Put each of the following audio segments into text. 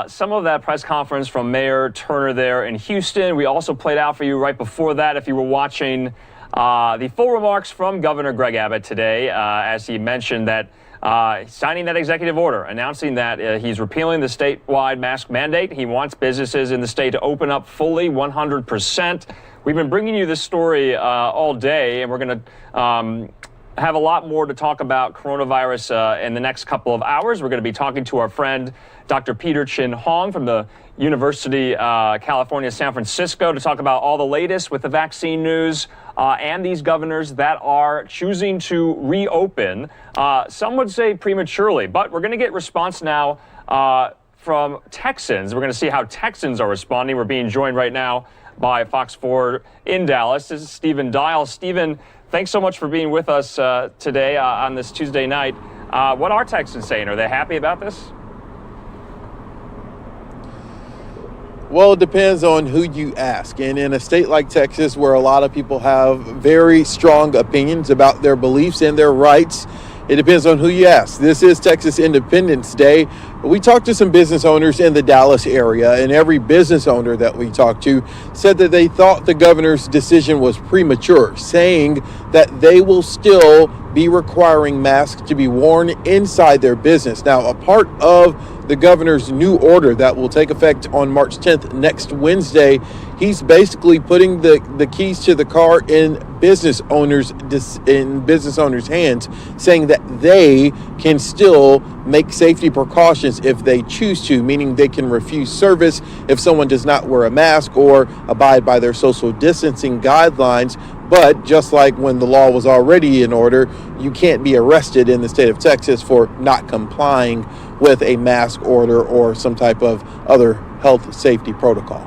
some of that press conference from Mayor Turner there in Houston. We also played out for you right before that, if you were watching, the full remarks from Governor Greg Abbott today, as he mentioned that signing that executive order, announcing that he's repealing the statewide mask mandate. He wants businesses in the state to open up fully 100%. We've been bringing you this story all day, and we're going to have a lot more to talk about coronavirus in the next couple of hours. We're going to be talking to our friend, Dr. Peter Chin Hong from the University California, San Francisco, to talk about all the latest with the vaccine news and these governors that are choosing to reopen. Some would say prematurely, but we're going to get response now from Texans. We're going to see how Texans are responding. We're being joined right now by Fox 4 in Dallas. This is Stephen Dial. Stephen, thanks so much for being with us today on this Tuesday night. What are Texans saying? Are they happy about this? Well, it depends on who you ask. And in a state like Texas, where a lot of people have very strong opinions about their beliefs and their rights, it depends on who you ask. This is Texas Independence Day. We talked to some business owners in the Dallas area, and every business owner that we talked to said that they thought the governor's decision was premature, saying that they will still be requiring masks to be worn inside their business. Now, a part of the governor's new order that will take effect on March 10th, next Wednesday, he's basically putting the keys to the car in business owners' hands, saying that they can still make safety precautions if they choose to, meaning they can refuse service if someone does not wear a mask or abide by their social distancing guidelines. But just like when the law was already in order, you can't be arrested in the state of Texas for not complying with a mask order or some type of other health safety protocol.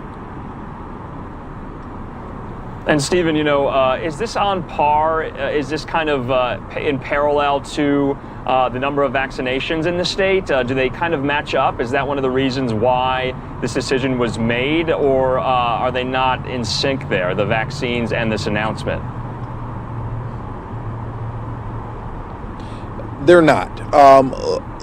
And Stephen, you know, is this on par? Is this kind of in parallel to the number of vaccinations in the state? Do they kind of match up? Is that one of the reasons why this decision was made, or are they not in sync there, the vaccines and this announcement? They're not.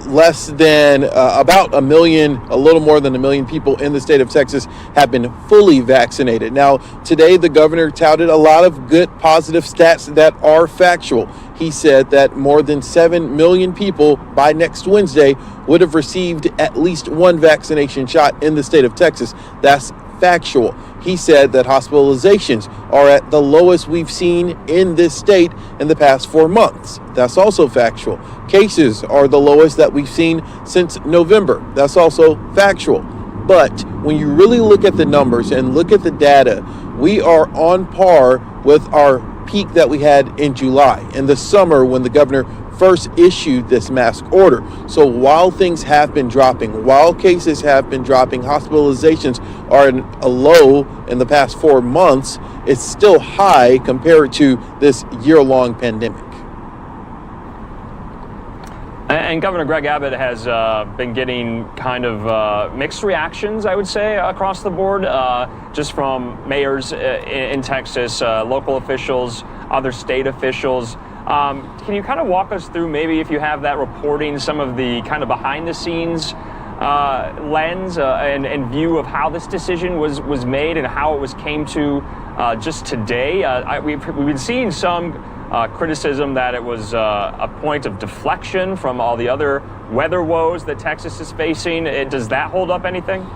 Less than about a little more than a million people in the state of Texas have been fully vaccinated. Now, today, the governor touted a lot of good positive stats that are factual. He said that more than 7 million people by next Wednesday would have received at least one vaccination shot in the state of Texas. That's factual. He said that hospitalizations are at the lowest we've seen in this state in the past 4 months. That's also factual. Cases are the lowest that we've seen since November. That's also factual. But when you really look at the numbers and look at the data, we are on par with our peak that we had in July, in the summer when the governor first issued this mask order. So while things have been dropping, while cases have been dropping, hospitalizations are in a low in the past 4 months, it's still high compared to this year-long pandemic. And Governor Greg Abbott has been getting kind of mixed reactions, I would say, across the board, just from mayors in Texas, local officials, other state officials. Can you kind of walk us through, maybe if you have that reporting, some of the kind of behind the scenes lens and view of how this decision was made and how it came to just today? We've been seeing some criticism that it was a point of deflection from all the other weather woes that Texas is facing. Does that hold up anything?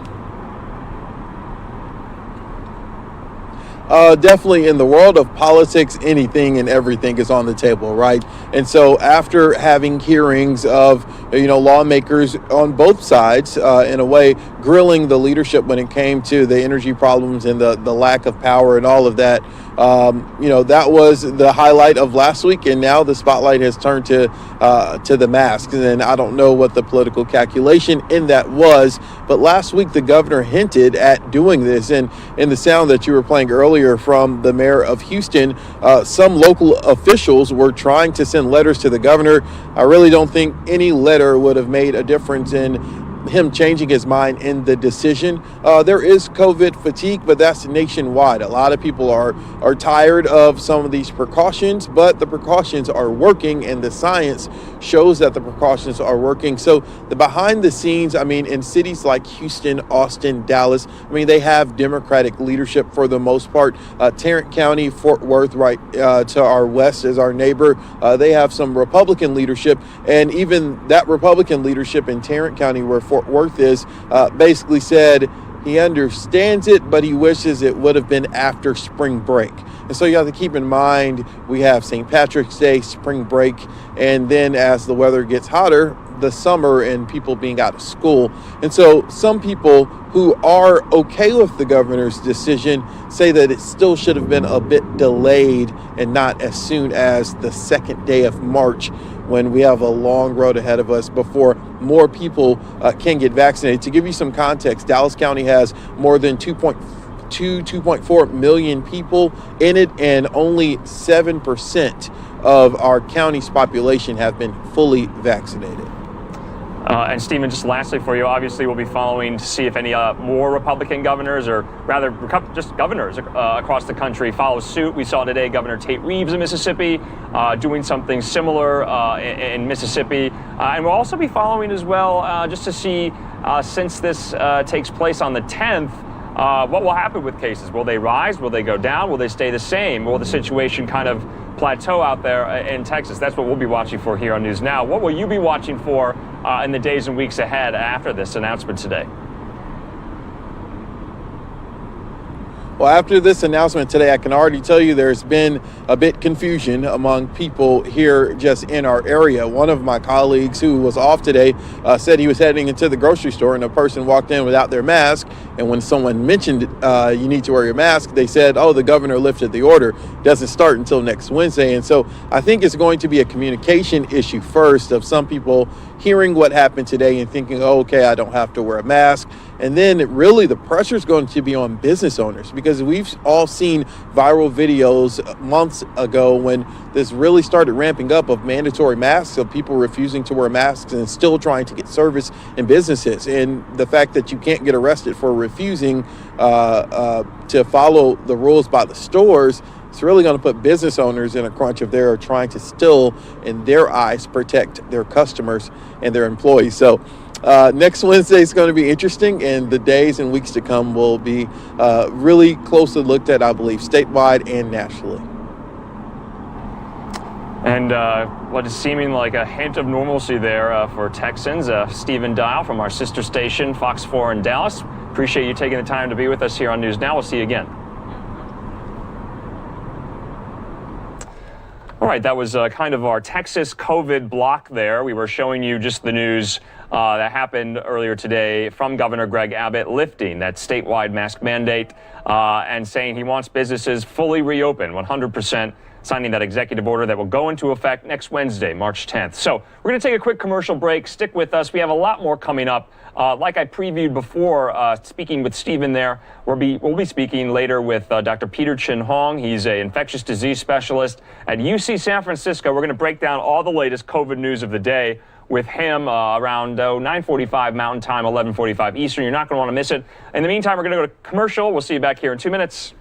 Definitely in the world of politics, anything and everything is on the table, right? And so after having hearings of, lawmakers on both sides, in a way, grilling the leadership when it came to the energy problems and the lack of power and all of that, that was the highlight of last week. And now the spotlight has turned to the masks. And I don't know what the political calculation in that was, but last week the governor hinted at doing this. And in the sound that you were playing earlier from the mayor of Houston, some local officials were trying to send letters to the governor. I really don't think any letter would have made a difference in him changing his mind in the decision. There is COVID fatigue, but that's nationwide. A lot of people are tired of some of these precautions, but the precautions are working, and the science shows that the precautions are working. So the behind the scenes, I mean, in cities like Houston, Austin, Dallas, I mean, they have Democratic leadership for the most part. Tarrant County, Fort Worth, right to our west is our neighbor. They have some Republican leadership, and even that Republican leadership in Tarrant County, where Fort Worth is, basically said he understands it, but he wishes it would have been after spring break. And so you have to keep in mind, we have St. Patrick's Day, spring break, and then as the weather gets hotter, the summer and people being out of school. And so some people who are okay with the governor's decision say that it still should have been a bit delayed and not as soon as the second day of March, when we have a long road ahead of us before more people can get vaccinated. To give you some context, Dallas County has more than 2.4 million people in it, and only 7% of our county's population have been fully vaccinated. And Stephen, just lastly for you, obviously we'll be following to see if any more Republican governors, or rather just governors across the country, follow suit. We saw today Governor Tate Reeves in Mississippi doing something similar in Mississippi. And we'll also be following as well just to see, since this takes place on the 10th, what will happen with cases? Will they rise? Will they go down? Will they stay the same? Will the situation kind of plateau out there in Texas? That's what we'll be watching for here on News Now. What will you be watching for in the days and weeks ahead after this announcement today? Well, after this announcement today, I can already tell you there's been a bit confusion among people here just in our area. One of my colleagues who was off today said he was heading into the grocery store, and a person walked in without their mask. And when someone mentioned you need to wear your mask, they said, oh, the governor lifted the order. It doesn't start until next Wednesday. And so I think it's going to be a communication issue first, of some people hearing what happened today and thinking, oh, okay, I don't have to wear a mask. And then really the pressure is going to be on business owners, because we've all seen viral videos months ago when this really started ramping up of mandatory masks, of people refusing to wear masks and still trying to get service in businesses. And the fact that you can't get arrested for refusing to follow the rules by the stores, it's really going to put business owners in a crunch if they're trying to still, in their eyes, protect their customers and their employees. So next Wednesday is going to be interesting, and the days and weeks to come will be really closely looked at, I believe, statewide and nationally. And what is seeming like a hint of normalcy there for Texans. Stephen Dial from our sister station, Fox 4 in Dallas. Appreciate you taking the time to be with us here on News Now. We'll see you again. All right, that was kind of our Texas COVID block there. We were showing you just the news that happened earlier today from Governor Greg Abbott lifting that statewide mask mandate and saying he wants businesses fully reopened, 100%, signing that executive order that will go into effect next Wednesday, March 10th. So we're going to take a quick commercial break. Stick with us. We have a lot more coming up. Like I previewed before, speaking with Stephen there, we'll be speaking later with Dr. Peter Chin Hong. He's an infectious disease specialist at UC San Francisco. We're going to break down all the latest COVID news of the day with him around 9:45 Mountain Time, 11:45 Eastern. You're not going to want to miss it. In the meantime, we're going to go to commercial. We'll see you back here in 2 minutes.